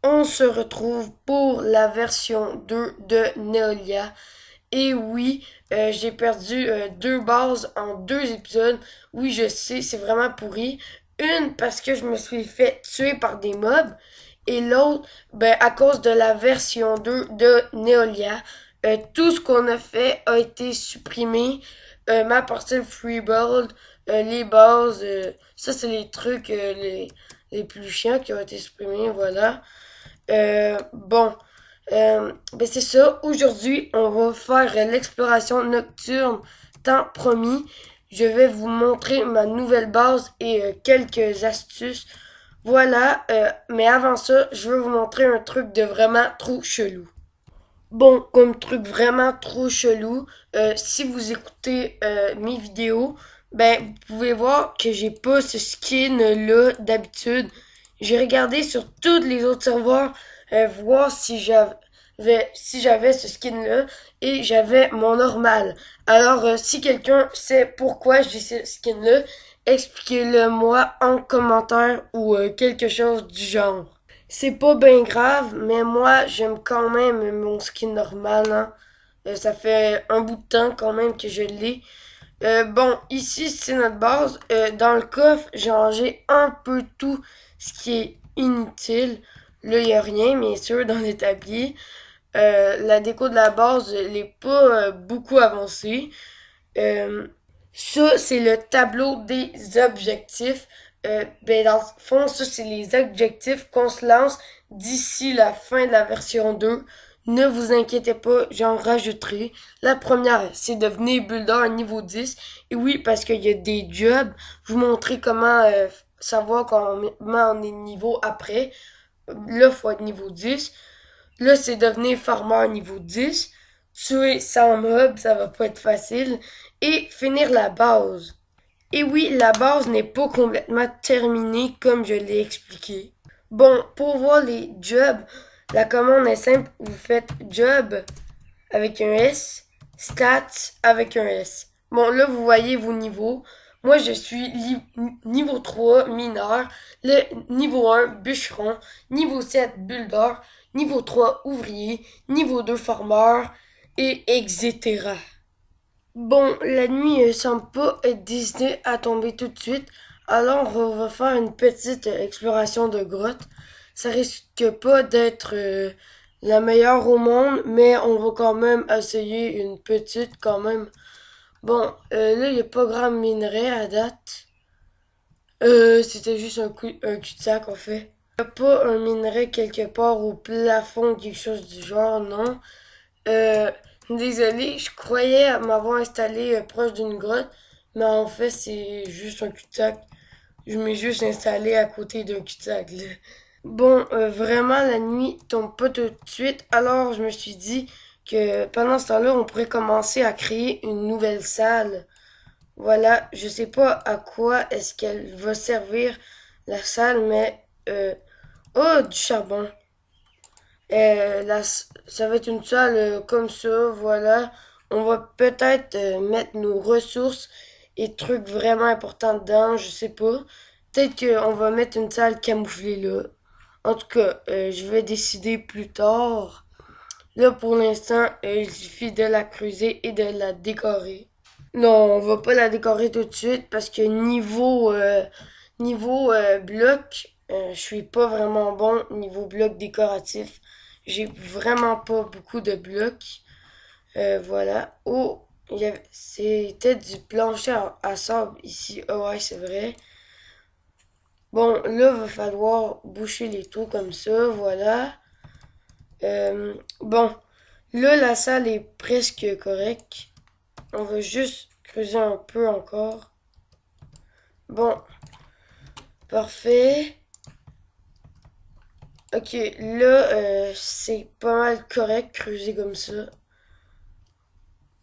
On se retrouve pour la version 2 de Neolia. Et oui, j'ai perdu deux bases en deux épisodes. Oui, je sais, c'est vraiment pourri. Une parce que je me suis fait tuer par des mobs. Et l'autre, ben, à cause de la version 2 de Neolia. Tout ce qu'on a fait a été supprimé. Ma partie Freebuild, les bases, ça c'est les trucs les plus chiants qui ont été supprimés, voilà. Bon, ben c'est ça. Aujourd'hui, on va faire l'exploration nocturne tant promis. Je vais vous montrer ma nouvelle base et quelques astuces. Voilà, mais avant ça, je veux vous montrer un truc de vraiment trop chelou. Bon, comme truc vraiment trop chelou, si vous écoutez mes vidéos, ben vous pouvez voir que j'ai pas ce skin là d'habitude. J'ai regardé sur tous les autres serveurs voir si j'avais ce skin là et j'avais mon normal. Alors si quelqu'un sait pourquoi j'ai ce skin là, expliquez-le moi en commentaire ou quelque chose du genre. C'est pas bien grave, mais moi, j'aime quand même mon skin normal, hein. Ça fait un bout de temps quand même que je l'ai. Bon, ici, c'est notre base. Dans le coffre, j'ai rangé un peu tout ce qui est inutile. Là, il n'y a rien, bien sûr, dans l'établi. La déco de la base, elle n'est pas beaucoup avancée. Euh, Ça, c'est le tableau des objectifs. Ben, dans le fond, ça, c'est les objectifs qu'on se lance d'ici la fin de la version 2. Ne vous inquiétez pas, j'en rajouterai. La première, c'est devenir builder niveau 10. Et oui, parce qu'il y a des jobs. Je vous montrer comment savoir comment on est niveau après. Là, il faut être niveau 10. Là, c'est devenir farmer niveau 10. Tuer 100 mobs, ça va pas être facile. Et finir la base. Et oui, la base n'est pas complètement terminée comme je l'ai expliqué. Bon, pour voir les jobs, la commande est simple. Vous faites job avec un S, stats avec un S. Bon, là, vous voyez vos niveaux. Moi, je suis niveau 3, mineur, le niveau 1, bûcheron, niveau 7, builder, niveau 3, ouvrier, niveau 2, farmer, et etc. Bon, la nuit semble pas être décidée à tomber tout de suite, alors on va faire une petite exploration de grotte. Ça risque pas d'être la meilleure au monde, mais on va quand même essayer une petite quand même. Bon, là, il n'y a pas grand minerai à date. C'était juste un cul-de-sac en fait. Il n'y a pas un minerai quelque part au plafond, quelque chose du genre, non. Euh, Désolé, je croyais m'avoir installé proche d'une grotte, mais en fait, c'est juste un cul-de-sac. Je m'ai juste installé à côté d'un cul-de-sac, là. Bon, vraiment, la nuit tombe pas tout de suite, alors je me suis dit que pendant ce temps-là, on pourrait commencer à créer une nouvelle salle. Voilà, je sais pas à quoi est-ce qu'elle va servir la salle, mais oh, du charbon. Ça va être une salle comme ça, voilà. On va peut-être mettre nos ressources et trucs vraiment importants dedans, je sais pas. Peut-être qu'on va mettre une salle camouflée là. En tout cas, je vais décider plus tard. Là, pour l'instant, il suffit de la creuser et de la décorer. Non, on va pas la décorer tout de suite parce que niveau bloc, je suis pas vraiment bon niveau bloc décoratif. J'ai vraiment pas beaucoup de blocs. Voilà. Oh, c'était du plancher à sable ici. Ah ouais, c'est vrai. Bon, là, va falloir boucher les trous comme ça. Voilà. Bon, là, la salle est presque correcte. On va juste creuser un peu encore. Bon, parfait. Ok, là, c'est pas mal correct creuser comme ça.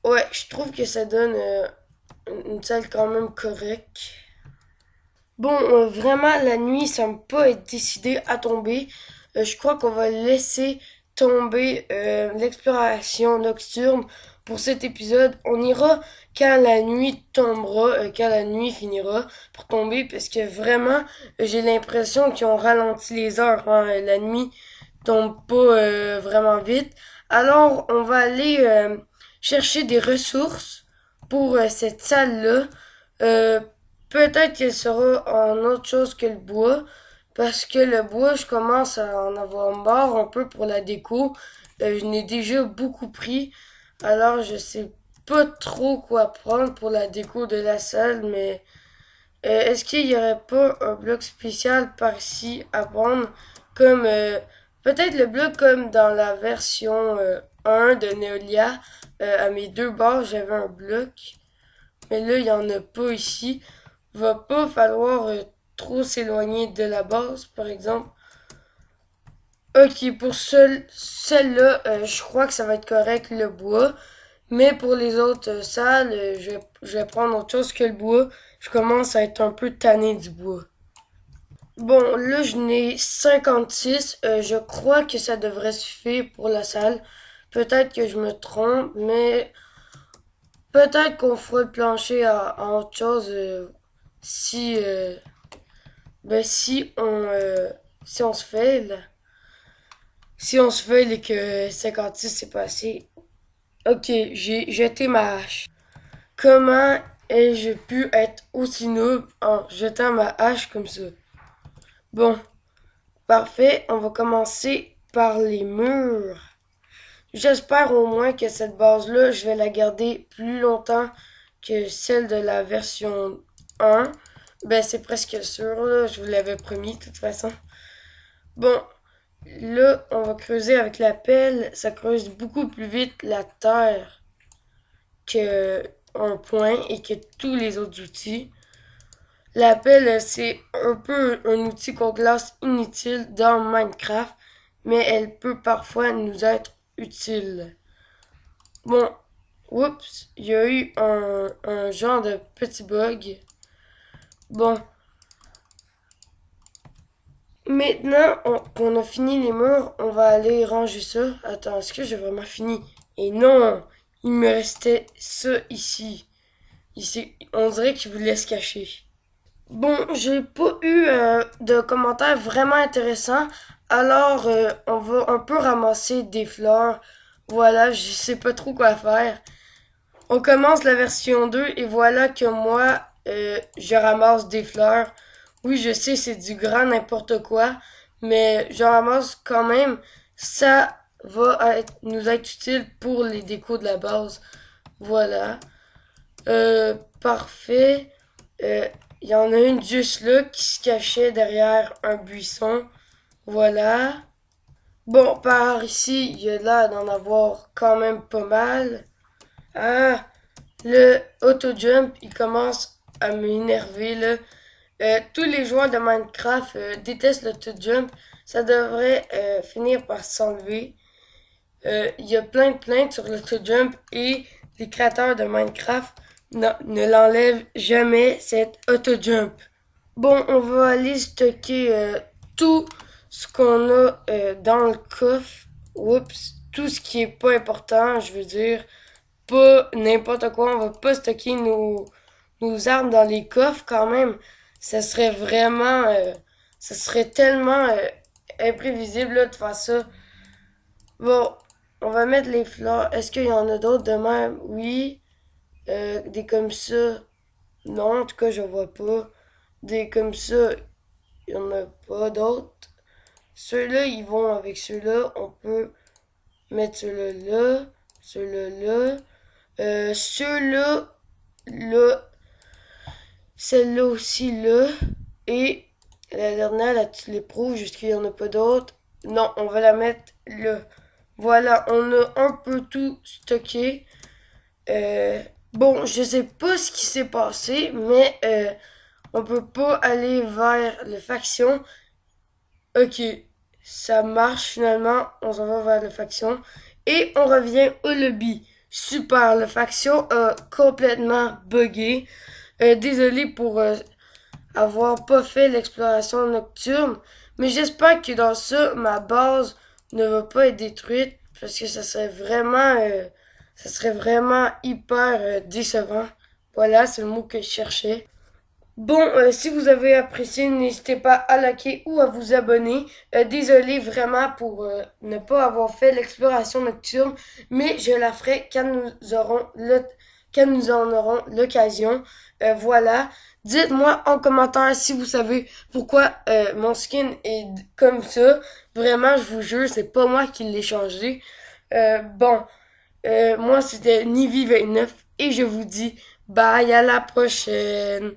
Ouais, je trouve que ça donne une salle quand même correcte. Bon, vraiment, la nuit semble pas être décidée à tomber. Je crois qu'on va laisser tomber l'exploration nocturne pour cet épisode. On ira quand la nuit tombera, quand la nuit finira pour tomber, parce que vraiment, j'ai l'impression qu'ils ont ralenti les heures, hein. La nuit tombe pas vraiment vite. Alors, on va aller chercher des ressources pour cette salle-là. Euh, Peut-être qu'elle sera en autre chose que le bois, parce que le bois, je commence à en avoir marre un peu pour la déco. Je n'ai déjà beaucoup pris, alors je sais pas trop quoi prendre pour la déco de la salle, mais est-ce qu'il y aurait pas un bloc spécial par ici à prendre, comme peut-être le bloc comme dans la version 1 de Neolia. À mes deux bords, j'avais un bloc, mais là, il y en a pas ici. Va pas falloir trop s'éloigner de la base, par exemple. Ok, pour celle-là, je crois que ça va être correct le bois. Mais pour les autres salles, je vais prendre autre chose que le bois. Je commence à être un peu tanné du bois. Bon, là, je n'ai 56. Je crois que ça devrait suffire pour la salle. Peut-être que je me trompe, mais peut-être qu'on fera le plancher en autre chose si, si on se fait, là. Si on se fait et que 56 c'est passé. Ok, j'ai jeté ma hache. Comment ai-je pu être aussi noob en jetant ma hache comme ça? Bon, parfait, on va commencer par les murs. J'espère au moins que cette base-là, je vais la garder plus longtemps que celle de la version 1. Ben, c'est presque sûr, là, je vous l'avais promis, de toute façon. Bon, là, on va creuser avec la pelle. Ça creuse beaucoup plus vite la terre que un point et que tous les autres outils. La pelle, c'est un peu un outil qu'on classe inutile dans Minecraft, mais elle peut parfois nous être utile. Bon, oups, il y a eu un genre de petit bug. Bon, maintenant qu'on a fini les murs, on va aller ranger ça. Attends, est-ce que j'ai vraiment fini? Et non, il me restait ça ici. Ici, on dirait qu'il voulait se cacher. Bon, j'ai pas eu de commentaires vraiment intéressants, alors on va un peu ramasser des fleurs. Voilà, je sais pas trop quoi faire. On commence la version 2 et voilà que moi, je ramasse des fleurs. Oui, je sais, c'est du grand n'importe quoi, mais je ramasse quand même. Ça va nous être utile pour les décos de la base. Voilà. Parfait. Euh, Il y en a une juste là qui se cachait derrière un buisson. Voilà. Bon, par ici, il y a l'air d'en avoir quand même pas mal. Ah, le auto-jump, il commence à m'énerver là. Tous les joueurs de Minecraft détestent l'auto-jump. Ça devrait finir par s'enlever. Il y a plein de plaintes sur l'auto-jump et les créateurs de Minecraft ne l'enlèvent jamais, cet auto-jump. Bon, on va aller stocker tout ce qu'on a dans le coffre. Oups, tout ce qui est pas important, je veux dire. Pas n'importe quoi, on va pas stocker nos armes dans les coffres quand même. Ça serait vraiment, ça serait tellement imprévisible là, de faire ça. Bon, on va mettre les fleurs. Est-ce qu'il y en a d'autres de même? Oui. Des comme ça. Non, en tout cas, je vois pas. Des comme ça, il y en a pas d'autres. Ceux-là, ils vont avec ceux-là. On peut mettre ceux-là là. Ceux-là là. Ceux-là, là. Celle-là aussi là. Et la dernière, là, tu l'éprouves jusqu'il n'y en a pas d'autres. Non, on va la mettre là. Voilà, on a un peu tout stocké. Bon, je sais pas ce qui s'est passé, mais on peut pas aller vers le faction. Ok, ça marche finalement. On s'en va vers le faction. Et on revient au lobby. Super, le faction a complètement buggé. Désolé pour avoir pas fait l'exploration nocturne. Mais j'espère que dans ça, ma base ne va pas être détruite. Parce que ça serait vraiment hyper décevant. Voilà, c'est le mot que je cherchais. Bon, si vous avez apprécié, n'hésitez pas à liker ou à vous abonner. Désolé vraiment pour ne pas avoir fait l'exploration nocturne, mais je la ferai quand nous en aurons l'occasion. Voilà. Dites-moi en commentaire si vous savez pourquoi mon skin est comme ça. Vraiment, je vous jure, c'est pas moi qui l'ai changé. Bon, moi c'était Nivi 29 et je vous dis bye à la prochaine.